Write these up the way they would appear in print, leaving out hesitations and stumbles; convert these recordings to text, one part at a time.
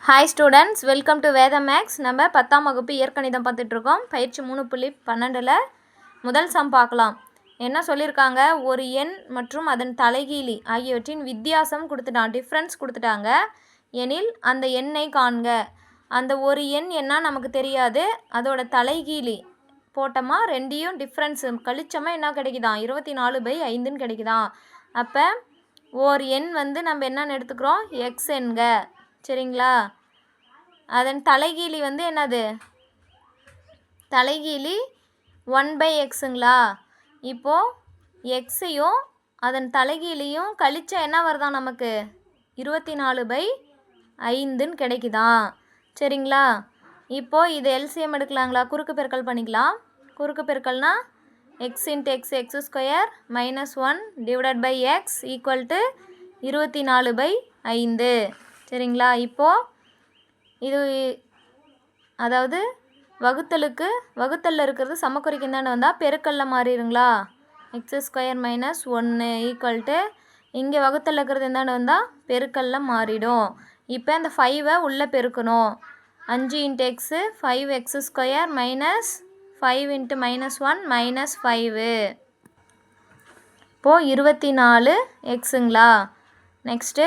Hi students, welcome to வேத maths. நம்ம 10ஆம் வகுப்பு இயற்கணிதம் பார்த்துட்ருக்கோம். பயிற்சி 3.12 முதல் சம் பார்க்கலாம். என்ன சொல்லியிருக்காங்க, ஒரு எண் மற்றும் அதன் தலைகீழி ஆகியவற்றின் வித்தியாசம் கொடுத்துட்டான், டிஃப்ரென்ஸ் கொடுத்துட்டாங்க. எனில் அந்த எண்ணை காண்க. அந்த ஒரு எண் என்ன நமக்கு தெரியாது, அதோட தலைகீழி போட்டோமா ரெண்டையும் டிஃப்ரென்ஸு கழிச்சோமா என்ன கிடைக்குதான், 24/5ன்னு கிடைக்குதான். அப்போ ஒரு எண் வந்து நம்ம என்னன்னு எடுத்துக்கிறோம், எக்ஸ் என்க. சரிங்களா, அதன் தலைகீழி வந்து என்னது, தலைகீழி 1/xங்களா. இப்போது எக்ஸையும் அதன் தலைகீழியும் கழிச்சா என்ன வருதான் நமக்கு, 24/5ன்னு கிடைக்குதான். சரிங்களா, இப்போது இது எல்சிஎம் எடுக்கலாங்களா, குறுக்கு பெருக்கல் பண்ணிக்கலாம். குறுக்கு பெருக்கல்னா X into X (x² - 1 / x) = 24/5. சரிங்களா, இப்போது இது அதாவது வகுத்தலில் இருக்கிறது சமக்குறிக்கு தானே வந்தால் பெருக்கல்ல மாறிடுங்களா. (x² - 1) இங்கே வகுத்தலில் இருக்கிறது என்னென்னு வந்தால் பெருக்கல்ல மாறிடும். இப்போ இந்த 5 உள்ளே பெருக்கணும். 5 × x 5x² - 5 × -1 -5. இப்போது 24xங்களா. நெக்ஸ்ட்டு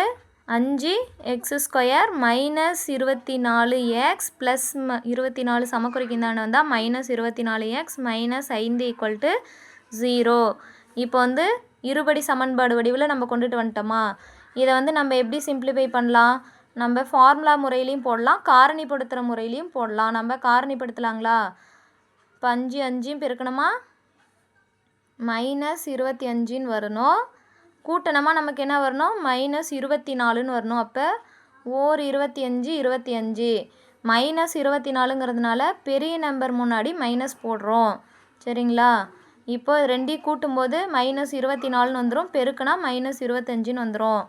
5x² - 24x + 24 சமக்குறிக்கு தானே வந்தால் -24x - 5 = 0. இப்போ வந்து இருபடி சமன்பாடு வடிவில் நம்ம கொண்டுட்டு வந்துட்டோமா. இதை வந்து நம்ம எப்படி சிம்பிளிஃபை பண்ணலாம், நம்ம ஃபார்முலா முறையிலையும் போடலாம், காரணிப்படுத்துகிற முறையிலையும் போடலாம். நம்ம காரணிப்படுத்தலாங்களா. இப்போ 5 5 பெருக்கணுமா -25ன்னு வரணும். கூட்டணமாக நமக்கு என்ன வரணும், -24ன்னு வரணும். அப்போ ஓர் 25 25 -24ங்கிறதுனால பெரிய நம்பர் முன்னாடி மைனஸ் போடுறோம். சரிங்களா, இப்போ ரெண்டையும் கூட்டும்போது -24ன்னு வந்துடும், பெருக்குனா -25ன்னு வந்துடும்.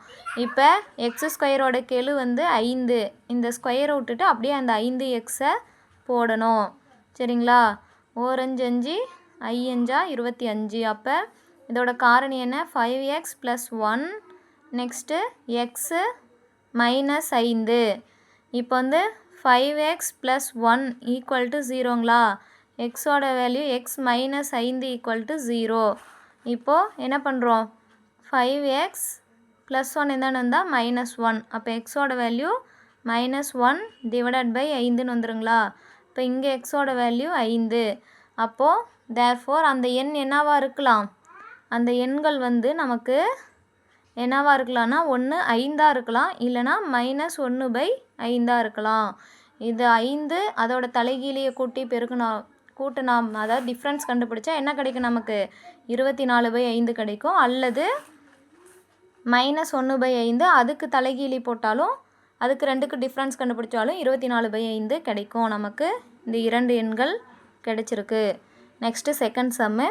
இப்போ x² கெழு வந்து 5, இந்த ஸ்கொயரை விட்டுட்டு அப்படியே அந்த 5xஐ போடணும். சரிங்களா, ஓர் 5 5 5 25. அப்போ இதோட காரணி என்ன, 5x + 1. Next x -5. இப்போ வந்து 5x + 1 = 0ங்களா. எக்ஸோட வேல்யூ x - 5 = 0. இப்போது என்ன பண்ணுறோம், 5x + 1 என்னென்னு வந்தால் -1. அப்போ எக்ஸோட வேல்யூ -1 / 5ன்னு வந்துருங்களா. இப்போ இங்கே எக்ஸோட வேல்யூ 5. அப்போது தேர்ஃபோர் அந்த எண் என்னவா இருக்கலாம், அந்த எண்கள் வந்து நமக்கு என்னவா இருக்கலாம்னா, ஒன்று 5ஆக இருக்கலாம், இல்லைனா -1/5 இருக்கலாம். இது 5 அதோட தலைகீழியை கூட்டி கூட்டினா அதாவது டிஃப்ரென்ஸ் கண்டுபிடிச்சா என்ன கிடைக்கும் நமக்கு, 24/5 கிடைக்கும். அல்லது -1/5 அதுக்கு தலைகீழி போட்டாலும், அதுக்கு ரெண்டுக்கு டிஃப்ரென்ஸ் கண்டுபிடிச்சாலும் 24/5 கிடைக்கும். நமக்கு இந்த இரண்டு எண்கள் கிடைச்சிருக்கு. நெக்ஸ்ட்டு செகண்ட் சம்மு.